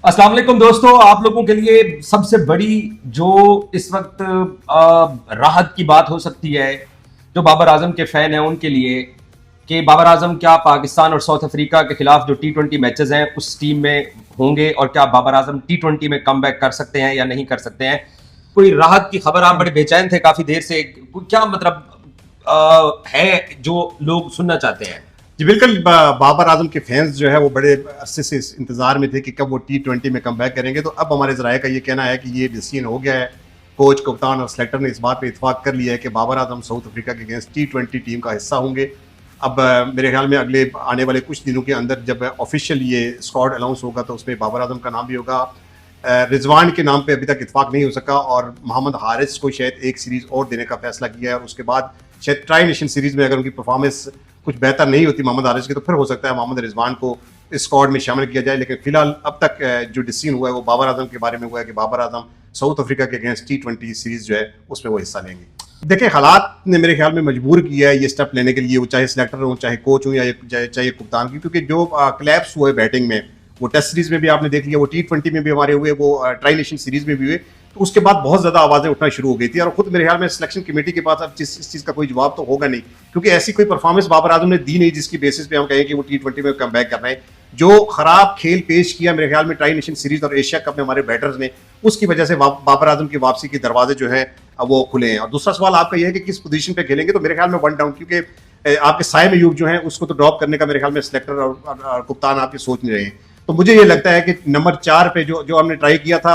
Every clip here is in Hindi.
अस्सलाम वालेकुम दोस्तों, आप लोगों के लिए सबसे बड़ी जो इस वक्त राहत की बात हो सकती है जो बाबर आजम के फैन हैं उनके लिए कि बाबर आजम क्या पाकिस्तान और साउथ अफ्रीका के खिलाफ जो T20 मैचेस हैं उस टीम में होंगे और क्या बाबर आजम T20 में कम बैक कर सकते हैं या नहीं कर सकते हैं। कोई राहत की खबर, आप बड़े बेचैन थे काफी देर से, क्या मतलब है जो लोग सुनना चाहते हैं। जी बिल्कुल, बाबर आजम के फैंस जो है वो बड़े अरसे से इस इंतजार में थे कि कब वो T20 में कम बैक करेंगे। तो अब हमारे ज़राए का ये कहना है कि ये डिसीजन हो गया है। कोच, कप्तान और सेलेक्टर ने इस बात पे इत्तेफाक कर लिया है कि बाबर आजम साउथ अफ्रीका के अगेंस्ट T20 टीम का हिस्सा होंगे। अब मेरे ख्याल में अगले आने वाले कुछ दिनों के अंदर जब ऑफिशियल ये स्क्वाड अनाउंस होगा तो उसमें बाबर आजम का नाम भी होगा। रिजवान के नाम पे अभी तक इत्तेफाक नहीं हो सका और मोहम्मद हारिस को शायद एक सीरीज़ और देने का फैसला किया है और उसके बाद शायद ट्राई नेशन सीरीज़ में अगर उनकी परफॉर्मेंस कुछ बेहतर नहीं होती मोहम्मद हारिस की तो फिर हो सकता है मोहम्मद रिजवान को इस स्क्वाड में शामिल किया जाए। लेकिन फिलहाल अब तक जो डिसीजन हुआ है वो बाबर आजम के बारे में हुआ है कि बाबर आजम साउथ अफ्रीका के अगेंस्ट T20 सीरीज़ जो है उसमें वो हिस्सा लेंगे। देखिए, हालात ने मेरे ख्याल में मजबूर किया है ये स्टेप लेने के लिए, वो चाहे सिलेक्टर हो, चाहे कोच हो या चाहे कप्तान की, क्योंकि जो क्लैप्स हुए बैटिंग में वो टेस्ट सीरीज में भी आपने देख लिया, वो T20 में भी हमारे हुए, वो ट्राई नेशन सीरीज में भी हुए। तो उसके बाद बहुत ज़्यादा आवाज़ें उठना शुरू हो गई थी और खुद मेरे ख्याल में सिलेक्शन कमेटी के पास अब इस चीज़ का कोई जवाब तो होगा नहीं, क्योंकि ऐसी कोई परफॉर्मेंस बाबर आजम ने दी नहीं जिसकी बेसिस पे हम कहें कि वो T20 में कम बैक कर रहे हैं। जो खराब खेल पेश किया मेरे ख्याल में ट्राई नेशन सीरीज और एशिया कप में हमारे बैटर्स ने, उसकी वजह से बाबर आजम की वापसी के दरवाजे जो है वो खुले हैं। और दूसरा सवाल आपका यह है कि किस पोजीशन पे खेलेंगे, तो मेरे ख्याल में वन डाउन, क्योंकि आपके साइम अयूब जो है उसको तो ड्रॉप करने का मेरे ख्याल में सिलेक्टर और कप्तान आपकी सोच नहीं रहे हैं। तो मुझे ये लगता है कि नंबर 4 पे जो हमने ट्राई किया था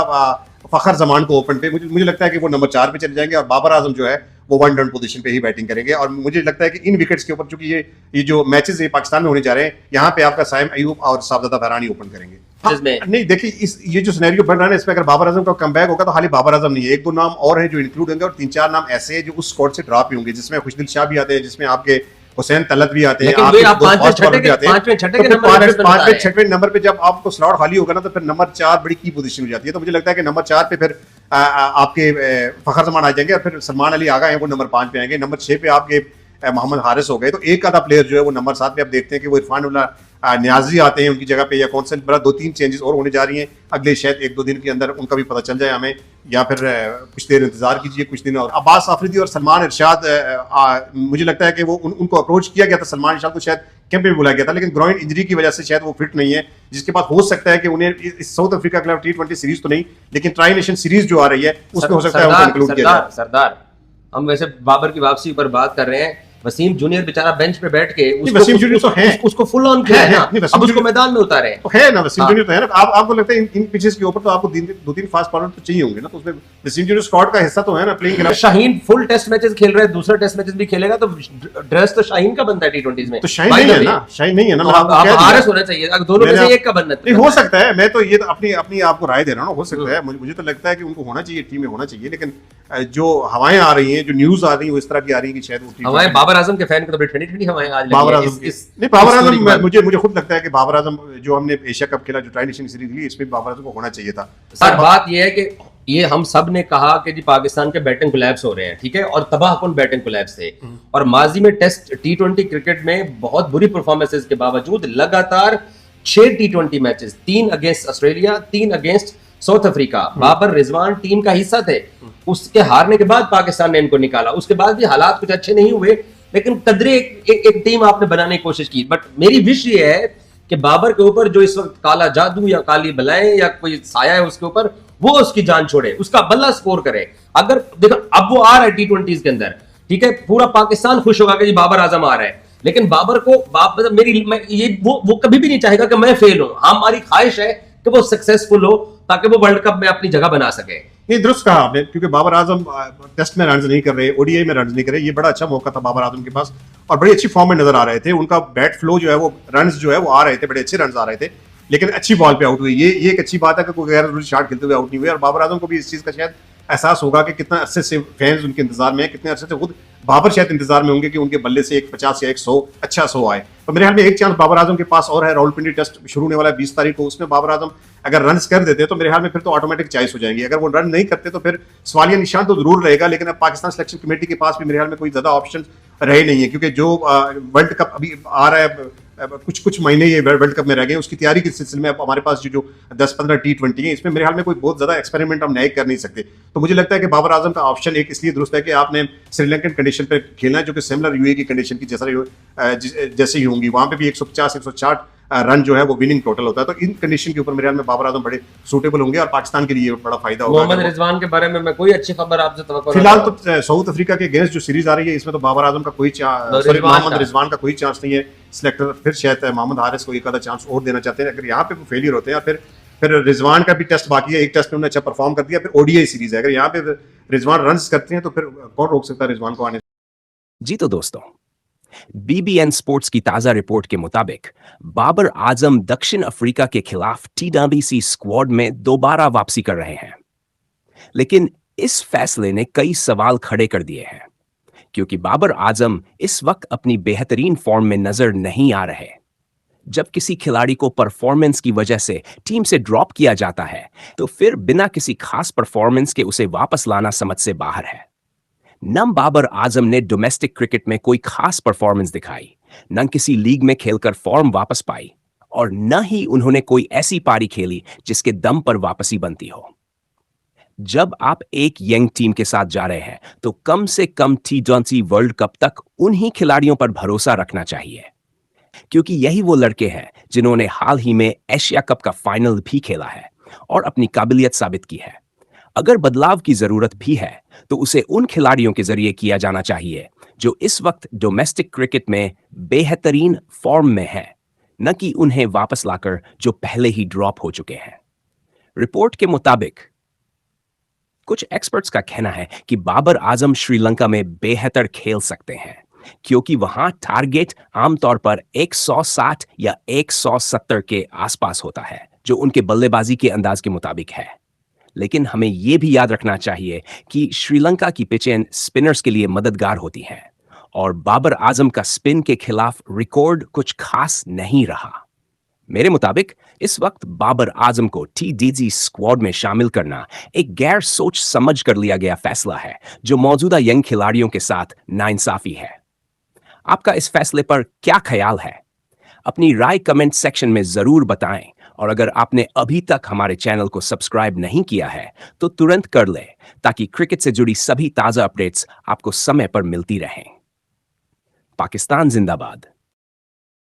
फखर जमान को ओपन पे, मुझे लगता है कि वो नंबर 4 पे चले जाएंगे और बाबर आजम जो है वो वन डाउन पोजीशन पे ही बैटिंग करेंगे। और मुझे लगता है कि इन विकेट्स के ऊपर, चूंकि ये जो मैचेस ये पाकिस्तान में होने जा रहे हैं, यहाँ पे आपका साइम अयूब और साबजादा बहरानी ओपन करेंगे। नहीं, देखिए ये जो सिनेरियो बन रहा है ना, इसमें अगर बाबर आजम का कमबैक होगा तो खाली बाबर आजम नहीं है, एक दो नाम और हैं जो इंक्लूड होंगे और 3-4 नाम ऐसे हैं जो उस स्क्वाड से ड्रॉप ही होंगे, जिसमें खुशदिल शाह भी आते हैं, जिसमें आपके हुसैन तलत भी आते हैं, पांचवें छठवें नंबर पे जब आपको स्लॉट खाली होगा ना तो फिर नंबर 4 बड़ी की पोजीशन हो जाती है। तो मुझे लगता है कि नंबर 4 पे फिर आपके फखर जमान आ जाएंगे और फिर सलमान अली आगा हैं वो नंबर 5 पे आएंगे, नंबर 6 पे आपके मोहम्मद हारिस हो गए। तो एक आधा प्लेयर जो है वो नंबर 7 पे आप देखते हैं कि वो इरफान उल्ला न्याजी आते हैं उनकी जगह पे, या कौन से बड़ा 2-3 चेंजेस और होने जा रही हैं अगले शायद 1-2 दिन के अंदर, उनका भी पता चल जाए हमें, या फिर कुछ देर इंतजार कीजिए कुछ दिन और। अब्बास आफरीदी और सलमान इरशाद, मुझे लगता है कि वो उनको अप्रोच किया गया था, सलमान इरशाद को शायद कैंप में बुलाया गया था, लेकिन ग्रॉइन इंजरी की वजह से शायद वो फिट नहीं है, जिसके बाद हो सकता है कि उन्हें इस साउथ अफ्रीका के खिलाफ T20 सीरीज तो नहीं लेकिन ट्राई नेशन सीरीज जो आ रही है उसमें हो सकता है उनको इंक्लूड किया जाए। सरदार, हम वैसे बाबर की वापसी पर बात कर रहे हैं, वसीम जूनियर बेचारा बेंच पे बैठ के वसीम जूनियर तो है, उसको फुल ऑन किया है ना, अब उसको मैदान में उतारे तो है ना, वसीम जूनियर तो है ना। आपको लगता है इन पिचेस के ऊपर तो आपको 2-3 फास्ट बॉलर तो चाहिए होंगे ना, तो उसमें वसीम जूनियर स्क्वाड का हिस्सा तो है ना प्लेइंग के लिए। शाहीन फुल टेस्ट मैचेस खेल रहा है, दूसरा टेस्ट मैचेस भी खेलेगा, तो ड्रेस तो शाहीन का बनता है T20 में। तो शाहीन नहीं है ना, शाहीन नहीं है ना, आरएस होना चाहिए, अगर दोनों में से एक का बनना नहीं हो सकता है। मैं तो ये अपनी आपको राय दे रहा हूँ, हो सकता है, मुझे तो लगता है कि उनको होना चाहिए, टीम में होना चाहिए, लेकिन जो हवाएं आ रही हैं, जो न्यूज आ रही है वो इस तरह की आ रही है कि शायद वो हवाएं बाबर आजम के फैन को तो 2020 हवाएं आज बाबर आजम नहीं, बाबर आजम मुझे खुद लगता है कि बाबर आजम जो हमने एशिया कप खेला, जो ट्राई नेशन सीरीज ली, इसमें बाबर आजम को होना चाहिए था। सर बात ये है कि ये हम सब ने कहा कि जी पाकिस्तान के बैटिंग कोलैप्स हो रहे हैं, ठीक है, और तबाहकुन बैटिंग कोलैप्स थे, और माजी में टेस्ट T20 क्रिकेट में बहुत बुरी परफॉर्मेंसेस के बावजूद लगातार 6 T20 matches, 3 against Australia, 3 against South Africa, Babar Rizwan team का हिस्सा थे। उसके हारने के बाद पाकिस्तान ने इनको निकाला, उसके बाद भी हालात कुछ अच्छे नहीं हुए, लेकिन कदरे एक टीम आपने बनाने की कोशिश की। बट मेरी विश ये है कि बाबर के ऊपर जो इस वक्त काला जादू या काली बलाएं या कोई साया है उसके ऊपर, वो उसकी जान छोड़े, उसका बल्ला स्कोर करे। अगर देखो अब वो आ रहा है T20 के अंदर, ठीक है, पूरा पाकिस्तान खुश होगा कि जी बाबर आजम आ रहा है, लेकिन बाबर को वो कभी भी नहीं चाहेगा कि मैं फेल हूं। हमारी ख्वाहिश है कि वो सक्सेसफुल हो ताकि वो वर्ल्ड कप में अपनी जगह बना सके। नहीं, दुरुस्त कहा आपने, क्योंकि बाबर आजम टेस्ट में रन नहीं कर रहे, ODI में रन नहीं कर रहे, ये बड़ा अच्छा मौका था बाबर आजम के पास और बड़ी अच्छी फॉर्म में नजर आ रहे थे। उनका बैट फ्लो जो है वो रन्स जो है वो आ रहे थे, बड़े अच्छे रन्स आ रहे थे, लेकिन अच्छी बॉल पे आउट हुई। ये एक अच्छी बात है कि कोई गैर जरूरी शॉट खेलते हुए आउट नहीं हुए। और बाबर आजम को भी इस चीज का शायद एहसास होगा कि कितना अरसे से फैंस उनके इंतजार में है, कितने अरसे से खुद बाबर शायद इंतजार में होंगे कि उनके बल्ले से एक 50 या 100 अच्छा 100 आए। तो मेरे ख्याल में एक चांस बाबर आजम के पास और है, रावलपिंडी टेस्ट शुरू होने वाला है 20 तारीख को, उसमें बाबर आजम अगर रन कर देते तो मेरे ख्याल में फिर तो ऑटोमेटिक चॉइस हो जाएंगी। अगर वो रन नहीं करते तो फिर सवालिया निशान तो जरूर रहेगा, लेकिन अब पाकिस्तान सिलेक्शन कमेटी के पास भी मेरे ख्याल में कोई ज्यादा ऑप्शन रहे नहीं है, क्योंकि जो वर्ल्ड कप अभी आ रहा है कुछ कुछ महीने ये वर्ल्ड कप में रह गए, उसकी तैयारी के सिलसिले में अब हमारे पास जो 10-15 T20 है, इसमें मेरे ख्याल में कोई बहुत ज़्यादा एक्सपेरिमेंट हम नए कर नहीं सकते। तो मुझे लगता है कि बाबर आजम का ऑप्शन एक इसलिए दुरुस्त है कि आपने श्रीलंकन कंडीशन पर खेलना है, जो कि सिमिलर यूए की कंडीशन की जैसे ही होंगी, वहाँ पे भी 150-160 रन जो है वो विनिंग टोटल होता है। तो इन कंडीशन के ऊपर मेरे ख्याल में बाबर आजम बड़े सूटेबल होंगे और पाकिस्तान के लिए बड़ा फायदा होगा। मोहम्मद रिजवान के बारे में मैं कोई अच्छी खबर आपसे तवक्को फिलहाल तो साउथ अफ्रीका के अगेंस्ट जो सीरीज आ रही है, इसमें तो बाबर आजम का कोई मोहम्मद रिजवान का कोई चांस नहीं है। सिलेक्टर फिर शायद मोहम्मद हारिस को एक आधा चांस और देना चाहते हैं। अगर यहाँ पे वो फेलियर होते हैं, फिर रिजवान का भी टेस्ट बाकी है, एक टेस्ट में उन्होंने अच्छा परफॉर्म कर दिया, फिर ओडीआई सीरीज है, अगर यहाँ पे रिजवान रन करते हैं तो फिर कौन रोक सकता है रिजवान को आने से। जी तो दोस्तों, बीबीएन स्पोर्ट्स की ताजा रिपोर्ट के मुताबिक बाबर आजम दक्षिण अफ्रीका के खिलाफ TWC स्क्वाड में दोबारा वापसी कर रहे हैं। लेकिन इस फैसले ने कई सवाल खड़े कर दिए हैं, क्योंकि बाबर आजम इस वक्त अपनी बेहतरीन फॉर्म में नजर नहीं आ रहे। जब किसी खिलाड़ी को परफॉर्मेंस की वजह से टीम से ड्रॉप किया जाता है, तो फिर बिना किसी खास परफॉर्मेंस के उसे वापस लाना समझ से बाहर है। न बाबर आजम ने डोमेस्टिक क्रिकेट में कोई खास परफॉर्मेंस दिखाई, न किसी लीग में खेलकर फॉर्म वापस पाई, और न ही उन्होंने कोई ऐसी पारी खेली जिसके दम पर वापसी बनती हो। जब आप एक यंग टीम के साथ जा रहे हैं, तो कम से कम T20 वर्ल्ड कप तक उन्हीं खिलाड़ियों पर भरोसा रखना चाहिए, क्योंकि यही वो लड़के हैं जिन्होंने हाल ही में एशिया कप का फाइनल भी खेला है और अपनी काबिलियत साबित की है। अगर बदलाव की जरूरत भी है, तो उसे उन खिलाड़ियों के जरिए किया जाना चाहिए जो इस वक्त डोमेस्टिक क्रिकेट में बेहतरीन फॉर्म में हैं, न कि उन्हें वापस लाकर जो पहले ही ड्रॉप हो चुके हैं। रिपोर्ट के मुताबिक कुछ एक्सपर्ट्स का कहना है कि बाबर आजम श्रीलंका में बेहतर खेल सकते हैं, क्योंकि वहां टारगेट आमतौर पर 160 या 170 के आसपास होता है, जो उनके बल्लेबाजी के अंदाज के मुताबिक है। लेकिन हमें यह भी याद रखना चाहिए कि श्रीलंका की पिचें स्पिनर्स के लिए मददगार होती हैं, और बाबर आजम का स्पिन के खिलाफ रिकॉर्ड कुछ खास नहीं रहा। मेरे मुताबिक इस वक्त बाबर आजम को TDG स्क्वाड में शामिल करना एक गैर सोच समझ कर लिया गया फैसला है, जो मौजूदा यंग खिलाड़ियों के साथ नाइंसाफी है। आपका इस फैसले पर क्या ख्याल है? अपनी राय कमेंट सेक्शन में जरूर बताएं, और अगर आपने अभी तक हमारे चैनल को सब्सक्राइब नहीं किया है, तो तुरंत कर ले, ताकि क्रिकेट से जुड़ी सभी ताजा अपडेट्स आपको समय पर मिलती रहें। पाकिस्तान जिंदाबाद।